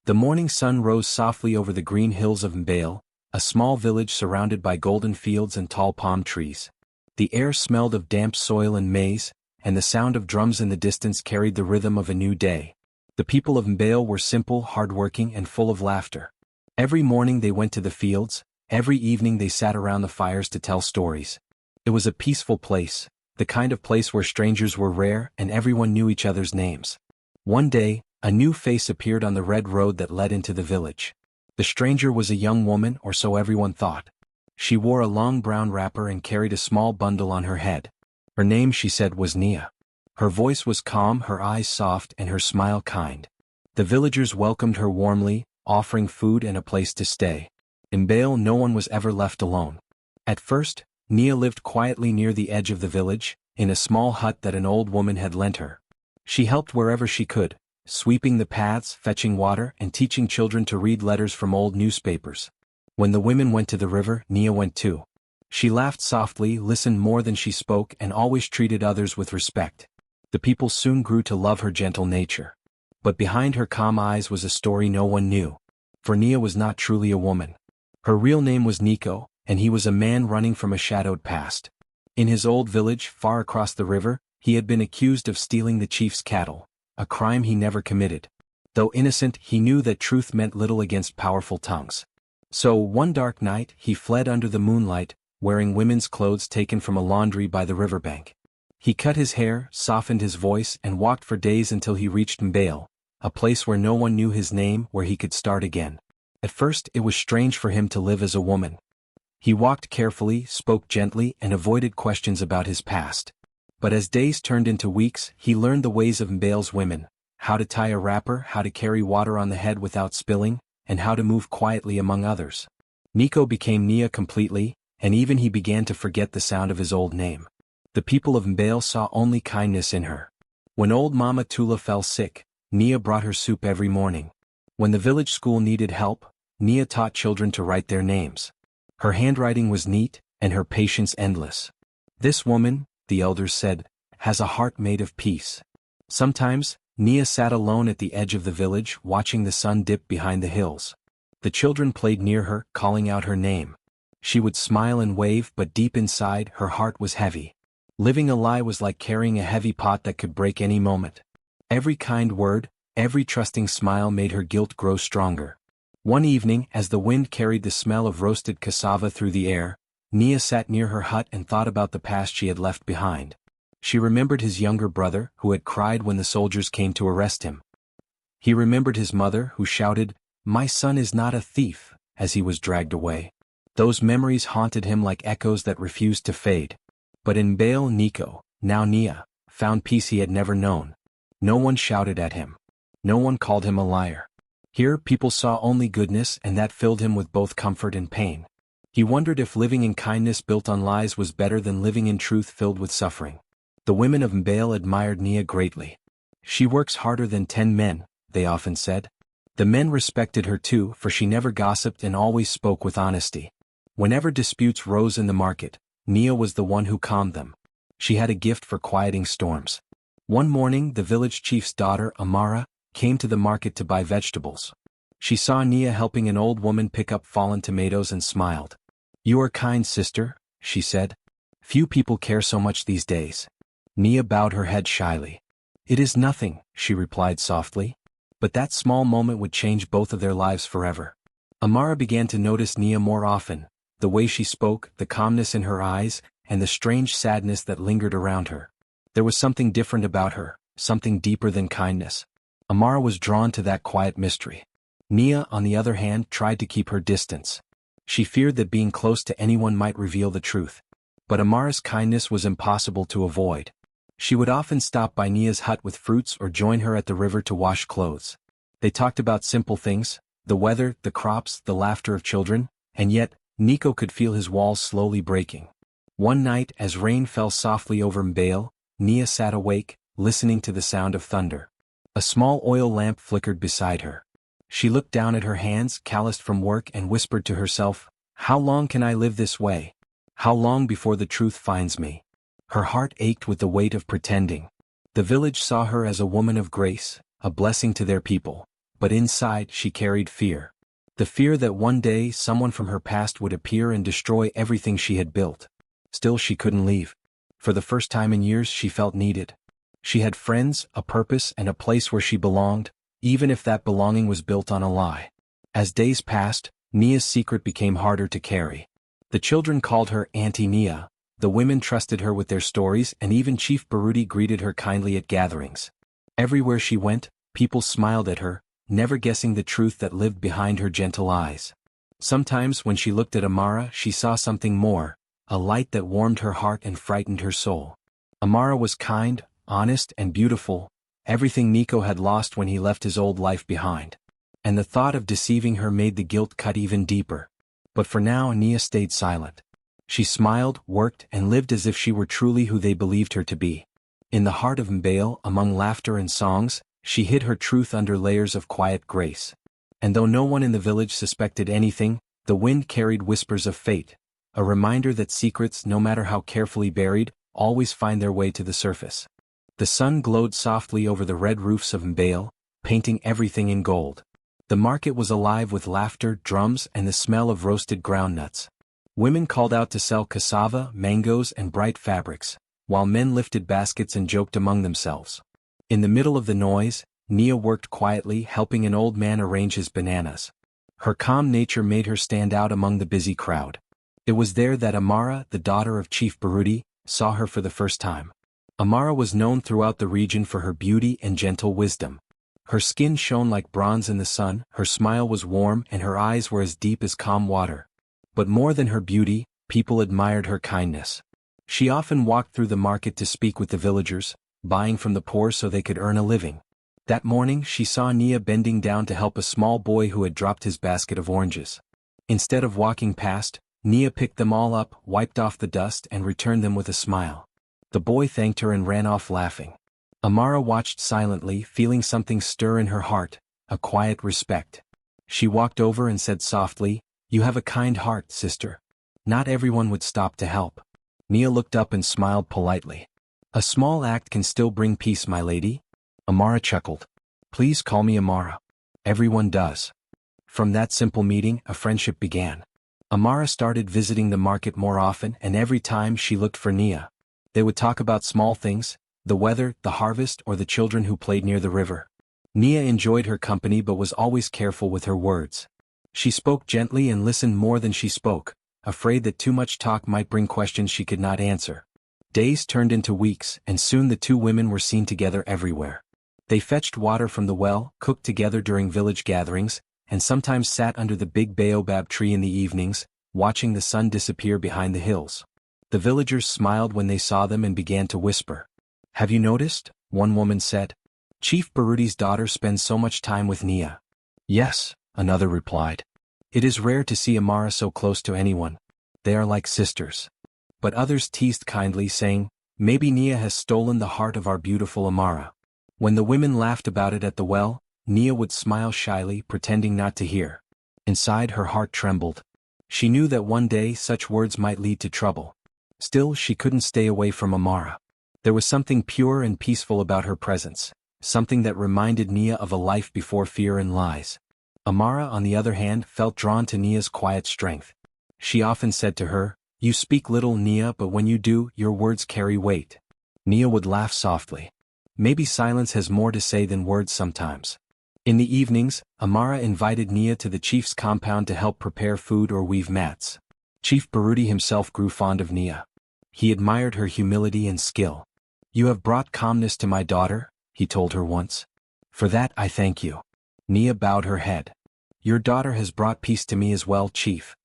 The morning sun rose softly over the green hills of Mbale, a small village surrounded by golden fields and tall palm trees. The air smelled of damp soil and maize, and the sound of drums in the distance carried the rhythm of a new day. The people of Mbale were simple, hardworking, and full of laughter. Every morning they went to the fields, every evening they sat around the fires to tell stories. It was a peaceful place, the kind of place where strangers were rare and everyone knew each other's names. One day, a new face appeared on the red road that led into the village. The stranger was a young woman, or so everyone thought. She wore a long brown wrapper and carried a small bundle on her head. Her name, she said, was Nia. Her voice was calm, her eyes soft, and her smile kind. The villagers welcomed her warmly, offering food and a place to stay. In Bale, no one was ever left alone. At first, Nia lived quietly near the edge of the village, in a small hut that an old woman had lent her. She helped wherever she could, sweeping the paths, fetching water, and teaching children to read letters from old newspapers. When the women went to the river, Nia went too. She laughed softly, listened more than she spoke, and always treated others with respect. The people soon grew to love her gentle nature. But behind her calm eyes was a story no one knew. For Nia was not truly a woman. Her real name was Nico, and he was a man running from a shadowed past. In his old village, far across the river, he had been accused of stealing the chief's cattle, a crime he never committed. Though innocent, he knew that truth meant little against powerful tongues. So, one dark night, he fled under the moonlight, wearing women's clothes taken from a laundry by the riverbank. He cut his hair, softened his voice, and walked for days until he reached Mbale, a place where no one knew his name, where he could start again. At first, it was strange for him to live as a woman. He walked carefully, spoke gently, and avoided questions about his past. But as days turned into weeks, he learned the ways of Mbale's women, how to tie a wrapper, how to carry water on the head without spilling, and how to move quietly among others. Nico became Nia completely, and even he began to forget the sound of his old name. The people of Mbale saw only kindness in her. When old Mama Tula fell sick, Nia brought her soup every morning. When the village school needed help, Nia taught children to write their names. Her handwriting was neat, and her patience endless. This woman, the elders said, has a heart made of peace. Sometimes, Nia sat alone at the edge of the village, watching the sun dip behind the hills. The children played near her, calling out her name. She would smile and wave, but deep inside, her heart was heavy. Living a lie was like carrying a heavy pot that could break any moment. Every kind word, every trusting smile made her guilt grow stronger. One evening, as the wind carried the smell of roasted cassava through the air, Nia sat near her hut and thought about the past she had left behind. She remembered his younger brother, who had cried when the soldiers came to arrest him. He remembered his mother, who shouted, "My son is not a thief," as he was dragged away. Those memories haunted him like echoes that refused to fade. But in Bale, Nico, now Nia, found peace he had never known. No one shouted at him. No one called him a liar. Here, people saw only goodness, and that filled him with both comfort and pain. He wondered if living in kindness built on lies was better than living in truth filled with suffering. The women of Mbale admired Nia greatly. "She works harder than 10 men, they often said. The men respected her too, for she never gossiped and always spoke with honesty. Whenever disputes rose in the market, Nia was the one who calmed them. She had a gift for quieting storms. One morning, the village chief's daughter, Amara, came to the market to buy vegetables. She saw Nia helping an old woman pick up fallen tomatoes and smiled. "You are kind, sister," she said. "Few people care so much these days." Nia bowed her head shyly. "It is nothing," she replied softly. But that small moment would change both of their lives forever. Amara began to notice Nia more often, the way she spoke, the calmness in her eyes, and the strange sadness that lingered around her. There was something different about her, something deeper than kindness. Amara was drawn to that quiet mystery. Nia, on the other hand, tried to keep her distance. She feared that being close to anyone might reveal the truth. But Amara's kindness was impossible to avoid. She would often stop by Nia's hut with fruits or join her at the river to wash clothes. They talked about simple things, the weather, the crops, the laughter of children, and yet, Nico could feel his walls slowly breaking. One night, as rain fell softly over Mbale, Nia sat awake, listening to the sound of thunder. A small oil lamp flickered beside her. She looked down at her hands, calloused from work, and whispered to herself, "How long can I live this way? How long before the truth finds me?" Her heart ached with the weight of pretending. The village saw her as a woman of grace, a blessing to their people, but inside she carried fear. The fear that one day someone from her past would appear and destroy everything she had built. Still she couldn't leave. For the first time in years she felt needed. She had friends, a purpose, and a place where she belonged, even if that belonging was built on a lie. As days passed, Nia's secret became harder to carry. The children called her Auntie Nia, the women trusted her with their stories, and even Chief Baruti greeted her kindly at gatherings. Everywhere she went, people smiled at her, never guessing the truth that lived behind her gentle eyes. Sometimes when she looked at Amara she saw something more, a light that warmed her heart and frightened her soul. Amara was kind, honest, and beautiful, everything Nico had lost when he left his old life behind. And the thought of deceiving her made the guilt cut even deeper. But for now Nia stayed silent. She smiled, worked, and lived as if she were truly who they believed her to be. In the heart of Mbale, among laughter and songs, she hid her truth under layers of quiet grace. And though no one in the village suspected anything, the wind carried whispers of fate, a reminder that secrets, no matter how carefully buried, always find their way to the surface. The sun glowed softly over the red roofs of Mbale, painting everything in gold. The market was alive with laughter, drums, and the smell of roasted groundnuts. Women called out to sell cassava, mangoes, and bright fabrics, while men lifted baskets and joked among themselves. In the middle of the noise, Nia worked quietly, helping an old man arrange his bananas. Her calm nature made her stand out among the busy crowd. It was there that Amara, the daughter of Chief Baruti, saw her for the first time. Amara was known throughout the region for her beauty and gentle wisdom. Her skin shone like bronze in the sun, her smile was warm, and her eyes were as deep as calm water. But more than her beauty, people admired her kindness. She often walked through the market to speak with the villagers, buying from the poor so they could earn a living. That morning she saw Nia bending down to help a small boy who had dropped his basket of oranges. Instead of walking past, Nia picked them all up, wiped off the dust, and returned them with a smile. The boy thanked her and ran off laughing. Amara watched silently, feeling something stir in her heart, a quiet respect. She walked over and said softly, "You have a kind heart, sister. Not everyone would stop to help." Nia looked up and smiled politely. "A small act can still bring peace, my lady." Amara chuckled. "Please call me Amara. Everyone does." From that simple meeting, a friendship began. Amara started visiting the market more often, and every time she looked for Nia, they would talk about small things, the weather, the harvest, or the children who played near the river. Nia enjoyed her company but was always careful with her words. She spoke gently and listened more than she spoke, afraid that too much talk might bring questions she could not answer. Days turned into weeks, and soon the two women were seen together everywhere. They fetched water from the well, cooked together during village gatherings, and sometimes sat under the big baobab tree in the evenings, watching the sun disappear behind the hills. The villagers smiled when they saw them and began to whisper. "Have you noticed?" one woman said. "Chief Baruti's daughter spends so much time with Nia." "Yes," another replied. "It is rare to see Amara so close to anyone. They are like sisters." But others teased kindly, saying, "Maybe Nia has stolen the heart of our beautiful Amara." When the women laughed about it at the well, Nia would smile shyly, pretending not to hear. Inside her heart trembled. She knew that one day such words might lead to trouble. Still, she couldn't stay away from Amara. There was something pure and peaceful about her presence, something that reminded Nia of a life before fear and lies. Amara, on the other hand, felt drawn to Nia's quiet strength. She often said to her, "You speak little, Nia, but when you do, your words carry weight." Nia would laugh softly. Maybe silence has more to say than words sometimes. In the evenings, Amara invited Nia to the chief's compound to help prepare food or weave mats. Chief Baruti himself grew fond of Nia. He admired her humility and skill. "You have brought calmness to my daughter," he told her once. "For that I thank you." Nia bowed her head. "Your daughter has brought peace to me as well, Chief."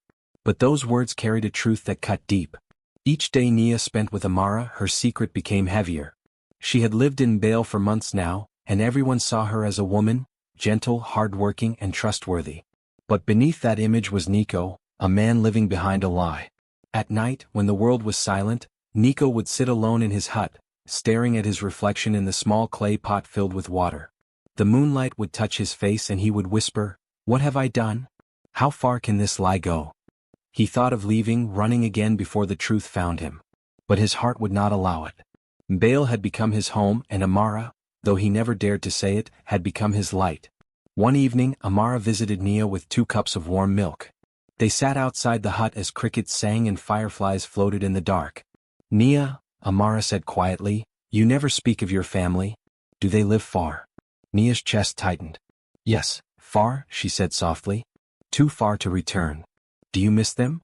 But those words carried a truth that cut deep. Each day Nia spent with Amara, her secret became heavier. She had lived in Bale for months now, and everyone saw her as a woman, gentle, hard-working, and trustworthy. But beneath that image was Nico, a man living behind a lie. At night, when the world was silent, Nico would sit alone in his hut, staring at his reflection in the small clay pot filled with water. The moonlight would touch his face and he would whisper, "What have I done? How far can this lie go?" He thought of leaving, running again before the truth found him. But his heart would not allow it. Bale had become his home, and Amara, though he never dared to say it, had become his light. One evening, Amara visited Nia with 2 cups of warm milk. They sat outside the hut as crickets sang and fireflies floated in the dark. Nia, Amara said quietly, you never speak of your family. Do they live far? Nia's chest tightened. Yes, far, she said softly. Too far to return. Do you miss them?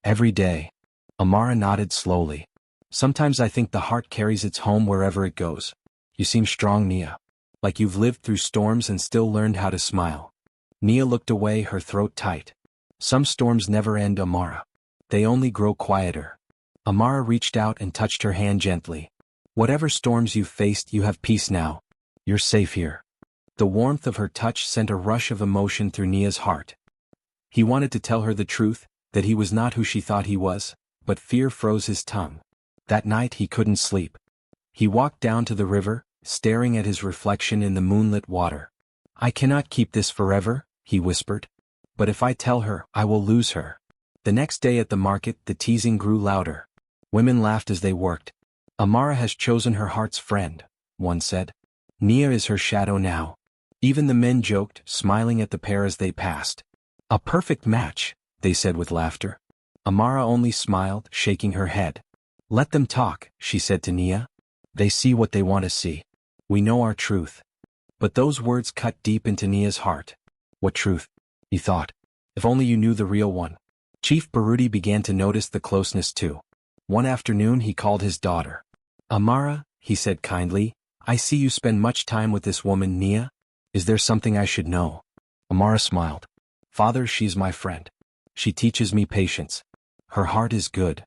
Every day. Amara nodded slowly. Sometimes I think the heart carries its home wherever it goes. You seem strong, Nia. Like you've lived through storms and still learned how to smile. Nia looked away, her throat tight. Some storms never end, Amara. They only grow quieter. Amara reached out and touched her hand gently. Whatever storms you've faced, you have peace now. You're safe here. The warmth of her touch sent a rush of emotion through Nia's heart. He wanted to tell her the truth, that he was not who she thought he was, but fear froze his tongue. That night he couldn't sleep. He walked down to the river, staring at his reflection in the moonlit water. I cannot keep this forever, he whispered. But if I tell her, I will lose her. The next day at the market, the teasing grew louder. Women laughed as they worked. Amara has chosen her heart's friend, one said. Nia is her shadow now. Even the men joked, smiling at the pair as they passed. A perfect match, they said with laughter. Amara only smiled, shaking her head. Let them talk, she said to Nia. They see what they want to see. We know our truth. But those words cut deep into Nia's heart. What truth? He thought. If only you knew the real one. Chief Baruti began to notice the closeness too. One afternoon he called his daughter. Amara, he said kindly, I see you spend much time with this woman, Nia. Is there something I should know? Amara smiled. Father, she's my friend. She teaches me patience. Her heart is good.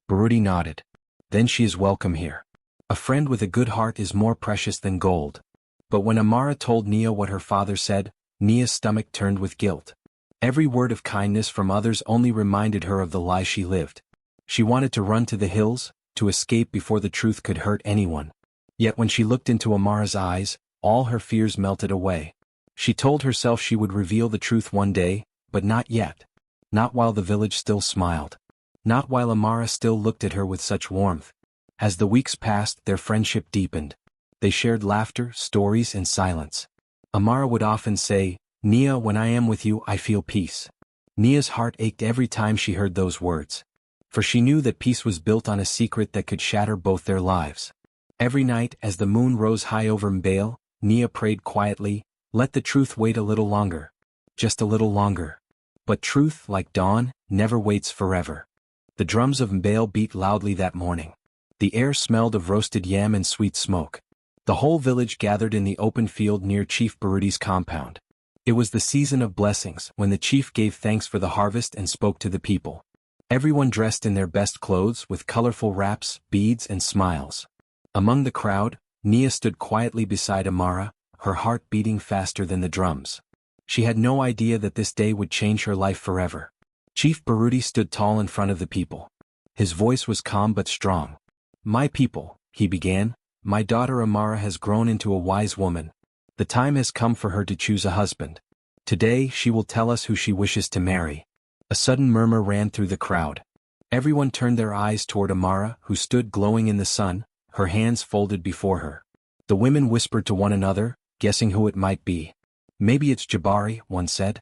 Baruti nodded. Then she is welcome here. A friend with a good heart is more precious than gold. But when Amara told Nia what her father said, Nia's stomach turned with guilt. Every word of kindness from others only reminded her of the lie she lived. She wanted to run to the hills, to escape before the truth could hurt anyone. Yet when she looked into Amara's eyes, all her fears melted away. She told herself she would reveal the truth one day, but not yet. Not while the village still smiled. Not while Amara still looked at her with such warmth. As the weeks passed, their friendship deepened. They shared laughter, stories, and silence. Amara would often say, Nia, when I am with you, I feel peace. Nia's heart ached every time she heard those words. For she knew that peace was built on a secret that could shatter both their lives. Every night, as the moon rose high over Mbale, Nia prayed quietly, let the truth wait a little longer. Just a little longer. But truth, like dawn, never waits forever. The drums of Mbale beat loudly that morning. The air smelled of roasted yam and sweet smoke. The whole village gathered in the open field near Chief Baruti's compound. It was the season of blessings, when the chief gave thanks for the harvest and spoke to the people. Everyone dressed in their best clothes with colorful wraps, beads, and smiles. Among the crowd, Nia stood quietly beside Amara, her heart beating faster than the drums. She had no idea that this day would change her life forever. Chief Baruti stood tall in front of the people. His voice was calm but strong. My people, he began, my daughter Amara has grown into a wise woman. The time has come for her to choose a husband. Today she will tell us who she wishes to marry. A sudden murmur ran through the crowd. Everyone turned their eyes toward Amara, who stood glowing in the sun, her hands folded before her. The women whispered to one another, guessing who it might be. Maybe it's Jabari, one said.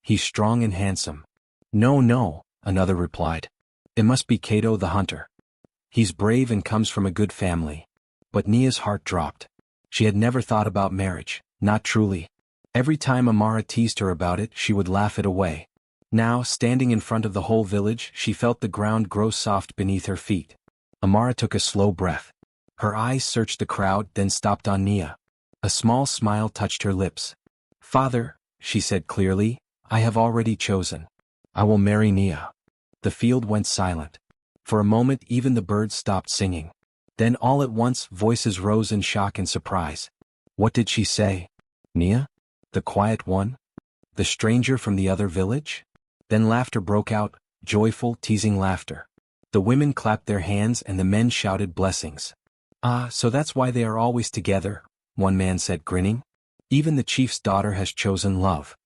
He's strong and handsome. No, another replied. It must be Cato the hunter. He's brave and comes from a good family. But Nia's heart dropped. She had never thought about marriage, not truly. Every time Amara teased her about it, she would laugh it away. Now, standing in front of the whole village, she felt the ground grow soft beneath her feet. Amara took a slow breath. Her eyes searched the crowd, then stopped on Nia. A small smile touched her lips. Father, she said clearly, I have already chosen. I will marry Nia. The field went silent. For a moment even the birds stopped singing. Then all at once voices rose in shock and surprise. What did she say? Nia? The quiet one? The stranger from the other village? Then laughter broke out, joyful, teasing laughter. The women clapped their hands and the men shouted blessings. Ah, so that's why they are always together, one man said grinning. Even the chief's daughter has chosen love.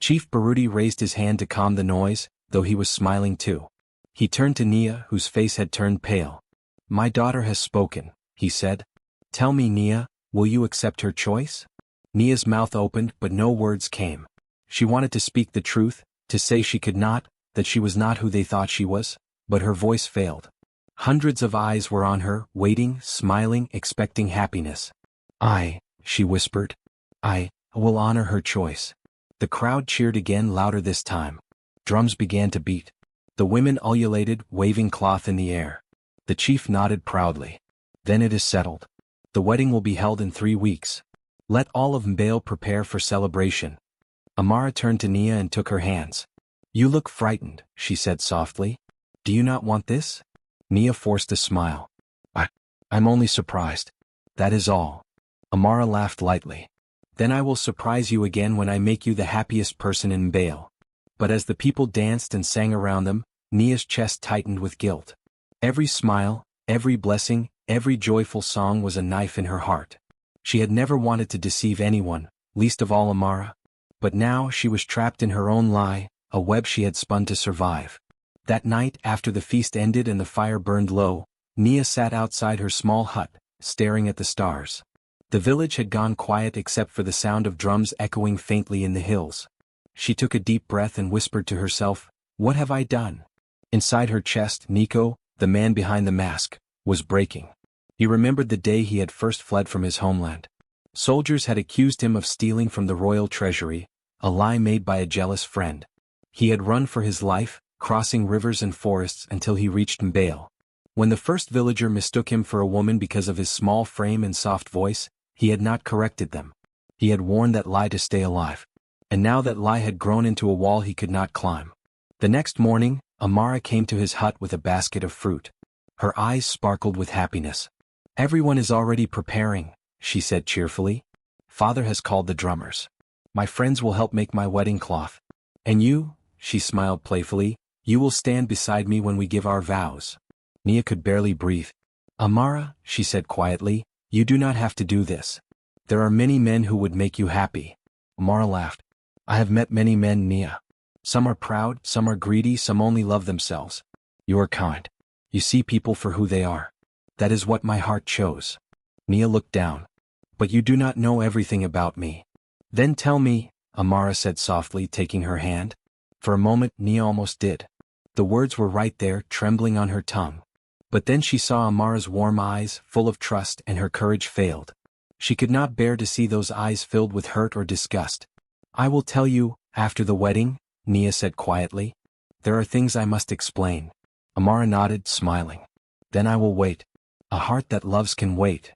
Chief Baruti raised his hand to calm the noise, though he was smiling too. He turned to Nia, whose face had turned pale. My daughter has spoken, he said. Tell me, Nia, will you accept her choice? Nia's mouth opened but no words came. She wanted to speak the truth, to say she could not, that she was not who they thought she was, but her voice failed. Hundreds of eyes were on her, waiting, smiling, expecting happiness. She whispered. I will honor her choice. The crowd cheered again, louder this time. Drums began to beat. The women ululated, waving cloth in the air. The chief nodded proudly. Then it is settled. The wedding will be held in 3 weeks. Let all of Mbale prepare for celebration. Amara turned to Nia and took her hands. You look frightened, she said softly. Do you not want this? Nia forced a smile. I'm only surprised. That is all. Amara laughed lightly. Then I will surprise you again when I make you the happiest person in Mbale. But as the people danced and sang around them, Nia's chest tightened with guilt. Every smile, every blessing, every joyful song was a knife in her heart. She had never wanted to deceive anyone, least of all Amara. But now she was trapped in her own lie, a web she had spun to survive. That night, after the feast ended and the fire burned low, Nia sat outside her small hut, staring at the stars. The village had gone quiet except for the sound of drums echoing faintly in the hills. She took a deep breath and whispered to herself, "What have I done?" Inside her chest, Nico, the man behind the mask, was breaking. He remembered the day he had first fled from his homeland. Soldiers had accused him of stealing from the royal treasury, a lie made by a jealous friend. He had run for his life, crossing rivers and forests until he reached Mbale. When the first villager mistook him for a woman because of his small frame and soft voice, he had not corrected them. He had worn that lie to stay alive. And now that lie had grown into a wall he could not climb. The next morning, Amara came to his hut with a basket of fruit. Her eyes sparkled with happiness. Everyone is already preparing, she said cheerfully. Father has called the drummers. My friends will help make my wedding cloth. And you, she smiled playfully, you will stand beside me when we give our vows. Nia could barely breathe. Amara, she said quietly, you do not have to do this. There are many men who would make you happy. Amara laughed. I have met many men, Nia. Some are proud, some are greedy, some only love themselves. You are kind. You see people for who they are. That is what my heart chose. Nia looked down. But you do not know everything about me. Then tell me, Amara said softly, taking her hand. For a moment Nia almost did. The words were right there, trembling on her tongue. But then she saw Amara's warm eyes, full of trust, and her courage failed. She could not bear to see those eyes filled with hurt or disgust. I will tell you, after the wedding, Nia said quietly. There are things I must explain. Amara nodded, smiling. Then I will wait. A heart that loves can wait.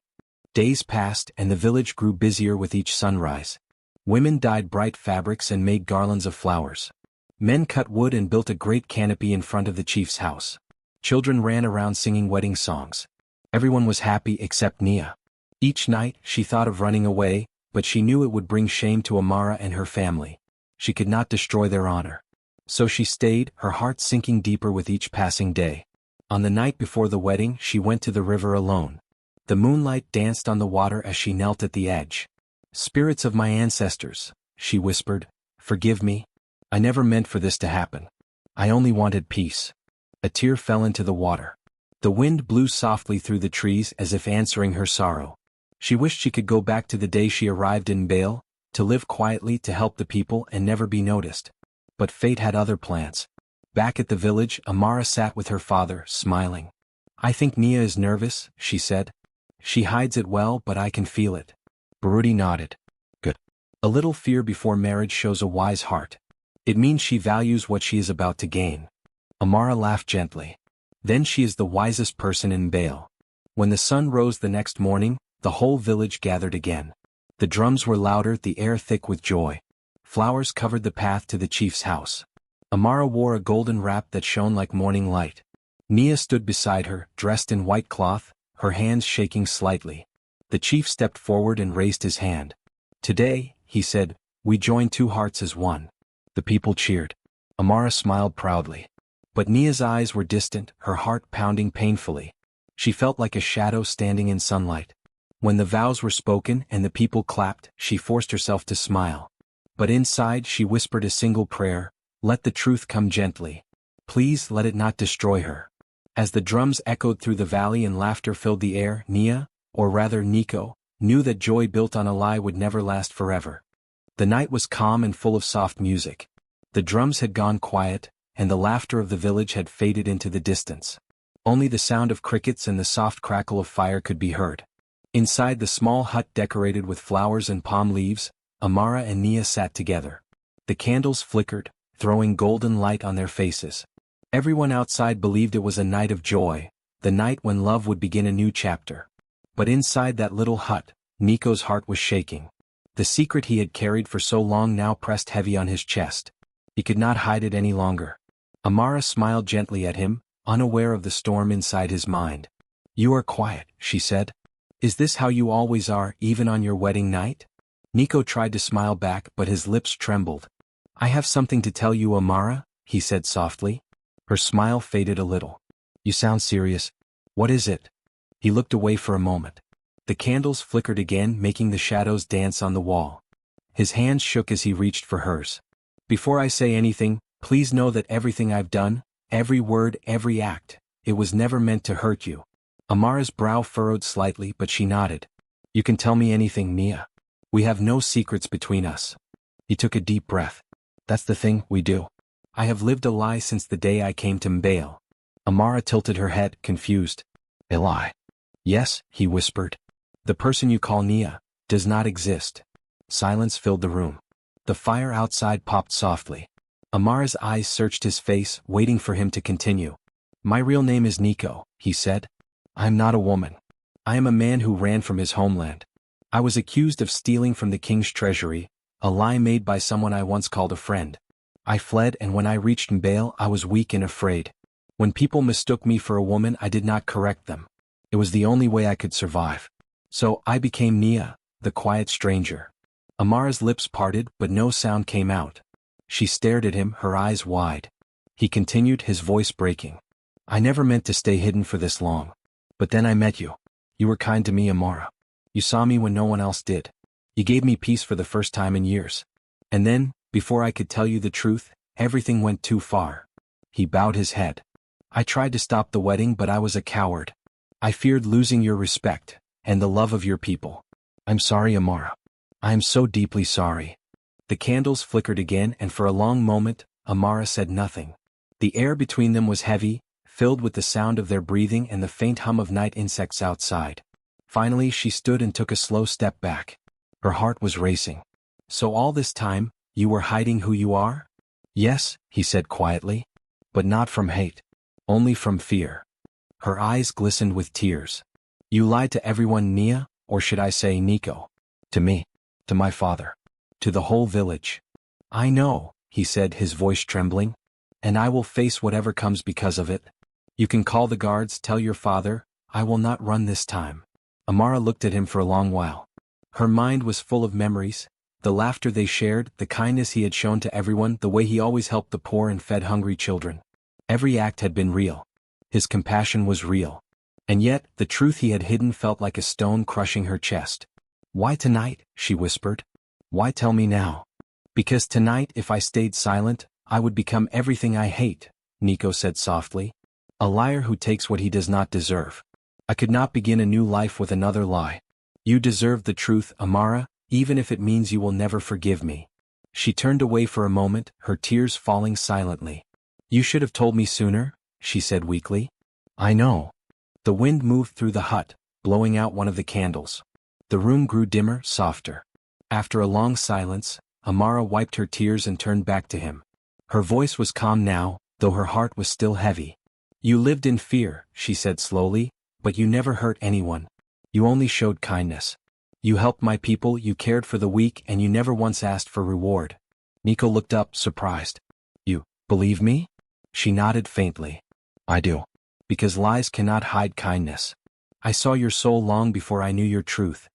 Days passed and the village grew busier with each sunrise. Women dyed bright fabrics and made garlands of flowers. Men cut wood and built a great canopy in front of the chief's house. Children ran around singing wedding songs. Everyone was happy except Nia. Each night, she thought of running away, but she knew it would bring shame to Amara and her family. She could not destroy their honor. So she stayed, her heart sinking deeper with each passing day. On the night before the wedding, she went to the river alone. The moonlight danced on the water as she knelt at the edge. Spirits of my ancestors, she whispered, forgive me. I never meant for this to happen. I only wanted peace. A tear fell into the water. The wind blew softly through the trees as if answering her sorrow. She wished she could go back to the day she arrived in Mbale, to live quietly, to help the people and never be noticed. But fate had other plans. Back at the village, Amara sat with her father, smiling. I think Nia is nervous, she said. She hides it well, but I can feel it. Baruti nodded. Good. A little fear before marriage shows a wise heart. It means she values what she is about to gain. Amara laughed gently. Then she is the wisest person in Mbale. When the sun rose the next morning, the whole village gathered again. The drums were louder, the air thick with joy. Flowers covered the path to the chief's house. Amara wore a golden wrap that shone like morning light. Nia stood beside her, dressed in white cloth, her hands shaking slightly. The chief stepped forward and raised his hand. Today, he said, we join two hearts as one. The people cheered. Amara smiled proudly. But Nia's eyes were distant, her heart pounding painfully. She felt like a shadow standing in sunlight. When the vows were spoken and the people clapped, she forced herself to smile. But inside she whispered a single prayer, let the truth come gently. Please let it not destroy her. As the drums echoed through the valley and laughter filled the air, Nia, or rather Nico, knew that joy built on a lie would never last forever. The night was calm and full of soft music. The drums had gone quiet, and the laughter of the village had faded into the distance. Only the sound of crickets and the soft crackle of fire could be heard. Inside the small hut decorated with flowers and palm leaves, Amara and Nia sat together. The candles flickered, throwing golden light on their faces. Everyone outside believed it was a night of joy, the night when love would begin a new chapter. But inside that little hut, Nico's heart was shaking. The secret he had carried for so long now pressed heavy on his chest. He could not hide it any longer. Amara smiled gently at him, unaware of the storm inside his mind. "You are quiet," she said. "Is this how you always are, even on your wedding night?" Nico tried to smile back, but his lips trembled. "I have something to tell you, Amara," he said softly. Her smile faded a little. "You sound serious. What is it?" He looked away for a moment. The candles flickered again, making the shadows dance on the wall. His hands shook as he reached for hers. "Before I say anything, please know that everything I've done, every word, every act, it was never meant to hurt you." Amara's brow furrowed slightly, but she nodded. "You can tell me anything, Nia. We have no secrets between us." He took a deep breath. "That's the thing, we do. I have lived a lie since the day I came to Mbale." Amara tilted her head, confused. "A lie?" "Yes," he whispered. "The person you call Nia does not exist." Silence filled the room. The fire outside popped softly. Amara's eyes searched his face, waiting for him to continue. "My real name is Nico," he said. "I am not a woman. I am a man who ran from his homeland. I was accused of stealing from the king's treasury, a lie made by someone I once called a friend. I fled, and when I reached Mbale I was weak and afraid. When people mistook me for a woman I did not correct them. It was the only way I could survive. So I became Nia, the quiet stranger." Amara's lips parted, but no sound came out. She stared at him, her eyes wide. He continued, his voice breaking. "I never meant to stay hidden for this long. But then I met you. You were kind to me, Amara. You saw me when no one else did. You gave me peace for the first time in years. And then, before I could tell you the truth, everything went too far." He bowed his head. "I tried to stop the wedding, but I was a coward. I feared losing your respect, and the love of your people. I'm sorry, Amara. I am so deeply sorry." The candles flickered again, and for a long moment, Amara said nothing. The air between them was heavy, filled with the sound of their breathing and the faint hum of night insects outside. Finally she stood and took a slow step back. Her heart was racing. "So all this time, you were hiding who you are?" "Yes," he said quietly. "But not from hate. Only from fear." Her eyes glistened with tears. "You lied to everyone, Nia, or should I say Nico? To me. To my father. To the whole village." "I know," he said, his voice trembling. "And I will face whatever comes because of it. You can call the guards, tell your father, I will not run this time." Amara looked at him for a long while. Her mind was full of memories, the laughter they shared, the kindness he had shown to everyone, the way he always helped the poor and fed hungry children. Every act had been real. His compassion was real. And yet, the truth he had hidden felt like a stone crushing her chest. "Why tonight?" she whispered. "Why tell me now?" "Because tonight, if I stayed silent, I would become everything I hate," Nico said softly. "A liar who takes what he does not deserve. I could not begin a new life with another lie. You deserve the truth, Amara, even if it means you will never forgive me." She turned away for a moment, her tears falling silently. "You should have told me sooner," she said weakly. "I know." The wind moved through the hut, blowing out one of the candles. The room grew dimmer, softer. After a long silence, Amara wiped her tears and turned back to him. Her voice was calm now, though her heart was still heavy. "You lived in fear," she said slowly, "but you never hurt anyone. You only showed kindness. You helped my people, you cared for the weak, and you never once asked for reward." Nico looked up, surprised. "You believe me?" She nodded faintly. "I do. Because lies cannot hide kindness. I saw your soul long before I knew your truth."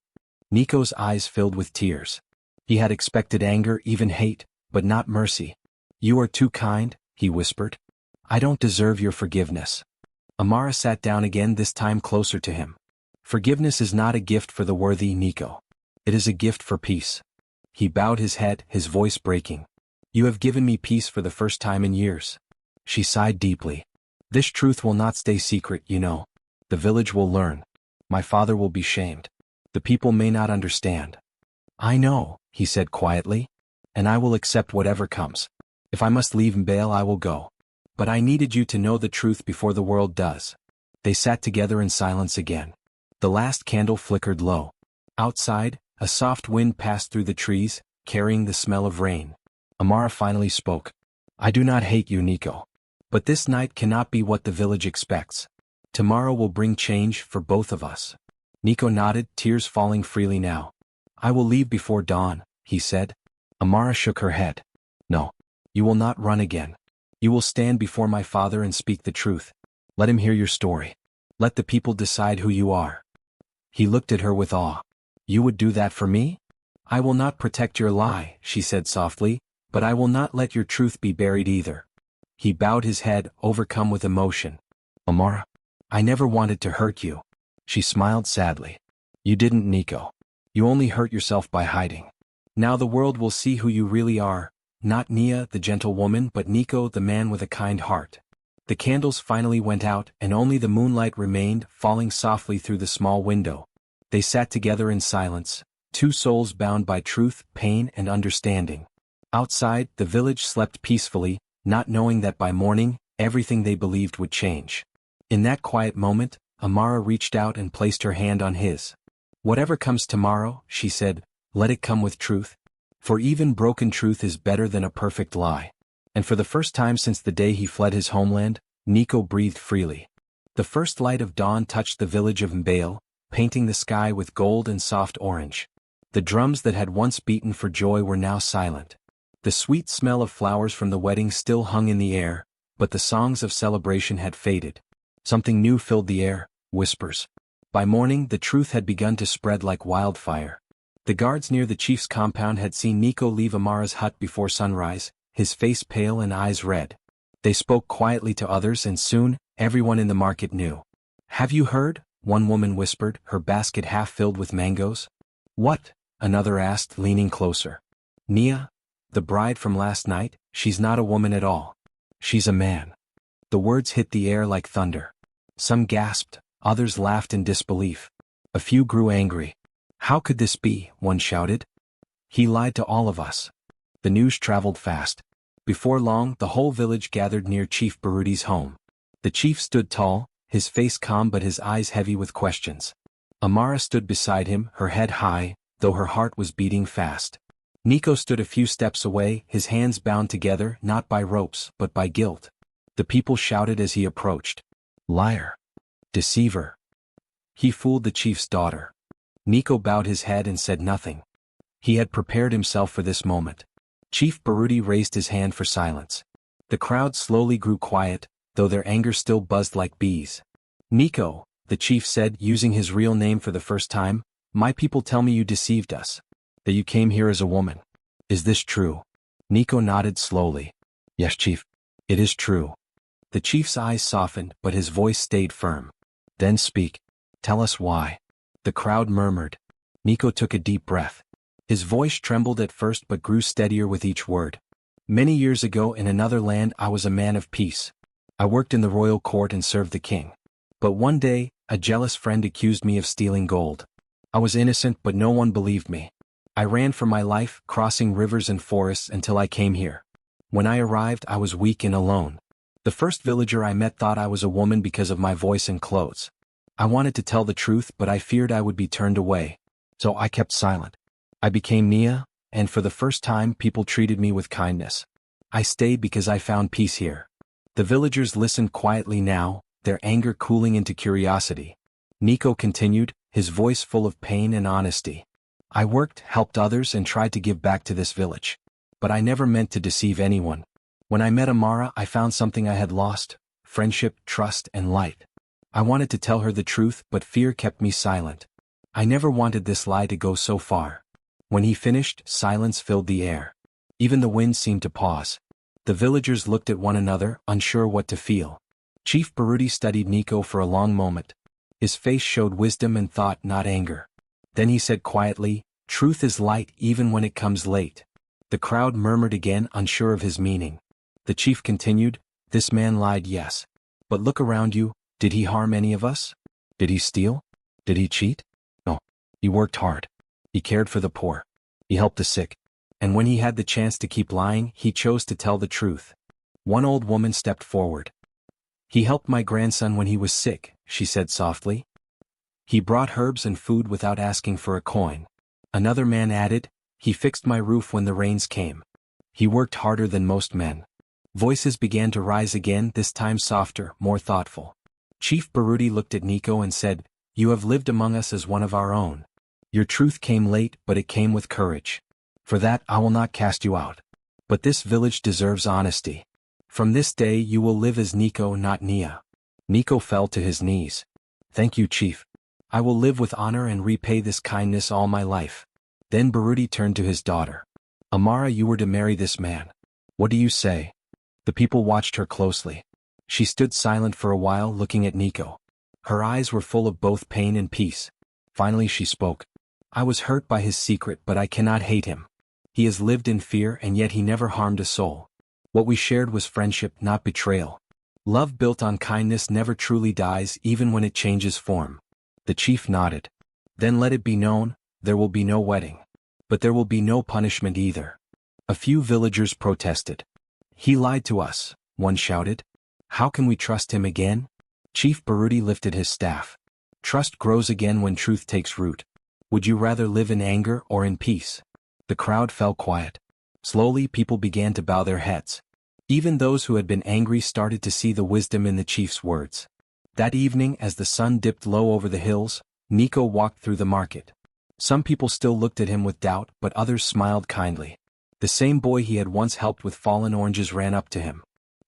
Nico's eyes filled with tears. He had expected anger, even hate, but not mercy. "You are too kind," he whispered. "I don't deserve your forgiveness." Amara sat down again, this time closer to him. "Forgiveness is not a gift for the worthy, Nico. It is a gift for peace." He bowed his head, his voice breaking. "You have given me peace for the first time in years." She sighed deeply. "This truth will not stay secret, you know. The village will learn. My father will be shamed. The people may not understand. I know, he said quietly. And I will accept whatever comes. If I must leave Mbale, I will go. But I needed you to know the truth before the world does. They sat together in silence again. The last candle flickered low. Outside, a soft wind passed through the trees, carrying the smell of rain. Amara finally spoke. I do not hate you, Nico. But this night cannot be what the village expects. Tomorrow will bring change for both of us. Nico nodded, tears falling freely now. I will leave before dawn, he said. Amara shook her head. No. You will not run again. You will stand before my father and speak the truth. Let him hear your story. Let the people decide who you are. He looked at her with awe. You would do that for me? I will not protect your lie, she said softly, but I will not let your truth be buried either. He bowed his head, overcome with emotion. Amara, I never wanted to hurt you. She smiled sadly. You didn't, Nico. You only hurt yourself by hiding. Now the world will see who you really are, not Nia, the gentle woman, but Nico, the man with a kind heart. The candles finally went out, and only the moonlight remained, falling softly through the small window. They sat together in silence, two souls bound by truth, pain, and understanding. Outside, the village slept peacefully, not knowing that by morning, everything they believed would change. In that quiet moment, Amara reached out and placed her hand on his. Whatever comes tomorrow, she said, let it come with truth. For even broken truth is better than a perfect lie. And for the first time since the day he fled his homeland, Nico breathed freely. The first light of dawn touched the village of Mbale, painting the sky with gold and soft orange. The drums that had once beaten for joy were now silent. The sweet smell of flowers from the wedding still hung in the air, but the songs of celebration had faded. Something new filled the air, whispers. By morning, the truth had begun to spread like wildfire. The guards near the chief's compound had seen Nico leave Amara's hut before sunrise, his face pale and eyes red. They spoke quietly to others, and soon, everyone in the market knew. Have you heard? One woman whispered, her basket half filled with mangoes. What? Another asked, leaning closer. Nia, the bride from last night, she's not a woman at all. She's a man. The words hit the air like thunder. Some gasped, others laughed in disbelief. A few grew angry. How could this be? One shouted. He lied to all of us. The news traveled fast. Before long, the whole village gathered near Chief Baruti's home. The chief stood tall, his face calm but his eyes heavy with questions. Amara stood beside him, her head high, though her heart was beating fast. Nico stood a few steps away, his hands bound together, not by ropes, but by guilt. The people shouted as he approached. Liar. Deceiver. He fooled the chief's daughter. Nico bowed his head and said nothing. He had prepared himself for this moment. Chief Baruti raised his hand for silence. The crowd slowly grew quiet, though their anger still buzzed like bees. Nico, the chief said, using his real name for the first time, my people tell me you deceived us. That you came here as a woman. Is this true? Nico nodded slowly. Yes, chief. It is true. The chief's eyes softened, but his voice stayed firm. Then speak. Tell us why. The crowd murmured. Nico took a deep breath. His voice trembled at first but grew steadier with each word. Many years ago in another land I was a man of peace. I worked in the royal court and served the king. But one day, a jealous friend accused me of stealing gold. I was innocent but no one believed me. I ran for my life, crossing rivers and forests until I came here. When I arrived I was weak and alone. The first villager I met thought I was a woman because of my voice and clothes. I wanted to tell the truth but I feared I would be turned away. So I kept silent. I became Nia, and for the first time people treated me with kindness. I stayed because I found peace here. The villagers listened quietly now, their anger cooling into curiosity. Nico continued, his voice full of pain and honesty. I worked, helped others and tried to give back to this village. But I never meant to deceive anyone. When I met Amara I found something I had lost, friendship, trust, and light. I wanted to tell her the truth but fear kept me silent. I never wanted this lie to go so far. When he finished, silence filled the air. Even the wind seemed to pause. The villagers looked at one another, unsure what to feel. Chief Baruti studied Nico for a long moment. His face showed wisdom and thought, not anger. Then he said quietly, truth is light even when it comes late. The crowd murmured again, unsure of his meaning. The chief continued, this man lied, yes. But look around you, did he harm any of us? Did he steal? Did he cheat? No. He worked hard. He cared for the poor. He helped the sick. And when he had the chance to keep lying, he chose to tell the truth. One old woman stepped forward. "He helped my grandson when he was sick," she said softly. "He brought herbs and food without asking for a coin." Another man added, "He fixed my roof when the rains came. He worked harder than most men." Voices began to rise again, this time softer, more thoughtful. Chief Baruti looked at Nico and said, "You have lived among us as one of our own. Your truth came late, but it came with courage. For that I will not cast you out. But this village deserves honesty. From this day you will live as Nico, not Nia." Nico fell to his knees. "Thank you, Chief. I will live with honor and repay this kindness all my life." Then Baruti turned to his daughter. "Amara, you were to marry this man. What do you say?" The people watched her closely. She stood silent for a while, looking at Nico. Her eyes were full of both pain and peace. Finally she spoke. "I was hurt by his secret, but I cannot hate him. He has lived in fear and yet he never harmed a soul. What we shared was friendship, not betrayal. Love built on kindness never truly dies, even when it changes form." The chief nodded. "Then let it be known, there will be no wedding. But there will be no punishment either." A few villagers protested. "He lied to us," one shouted. "How can we trust him again?" Chief Baruti lifted his staff. "Trust grows again when truth takes root. Would you rather live in anger or in peace?" The crowd fell quiet. Slowly people began to bow their heads. Even those who had been angry started to see the wisdom in the chief's words. That evening, as the sun dipped low over the hills, Nico walked through the market. Some people still looked at him with doubt, but others smiled kindly. The same boy he had once helped with fallen oranges ran up to him.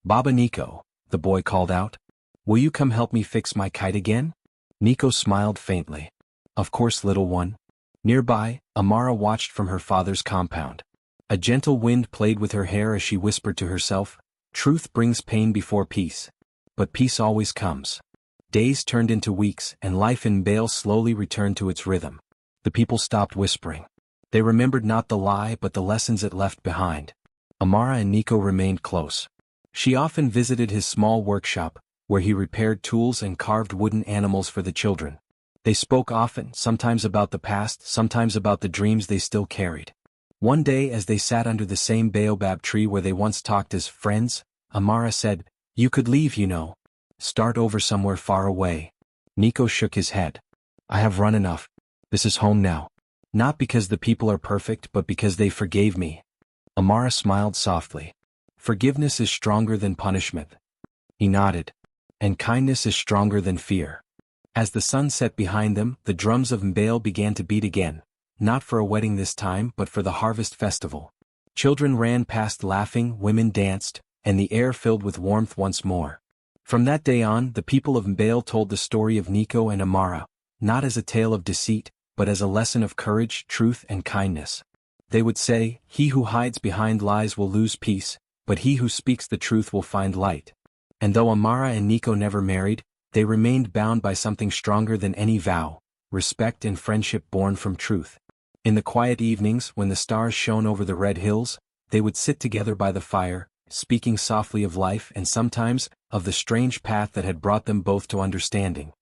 "Baba Nico," the boy called out. "Will you come help me fix my kite again?" Nico smiled faintly. "Of course, little one." Nearby, Amara watched from her father's compound. A gentle wind played with her hair as she whispered to herself, "Truth brings pain before peace. But peace always comes." Days turned into weeks, and life in Bale slowly returned to its rhythm. The people stopped whispering. They remembered not the lie but the lessons it left behind. Amara and Nico remained close. She often visited his small workshop, where he repaired tools and carved wooden animals for the children. They spoke often, sometimes about the past, sometimes about the dreams they still carried. One day, as they sat under the same baobab tree where they once talked as friends, Amara said, "You could leave, you know. Start over somewhere far away." Nico shook his head. "I have run enough. This is home now. Not because the people are perfect, but because they forgave me." Amara smiled softly. "Forgiveness is stronger than punishment." He nodded. "And kindness is stronger than fear." As the sun set behind them, the drums of Mbale began to beat again, not for a wedding this time but for the harvest festival. Children ran past laughing, women danced, and the air filled with warmth once more. From that day on, the people of Mbale told the story of Nico and Amara, not as a tale of deceit, but as a lesson of courage, truth, and kindness. They would say, "He who hides behind lies will lose peace, but he who speaks the truth will find light." And though Amara and Nico never married, they remained bound by something stronger than any vow: respect and friendship born from truth. In the quiet evenings, when the stars shone over the red hills, they would sit together by the fire, speaking softly of life and sometimes of the strange path that had brought them both to understanding.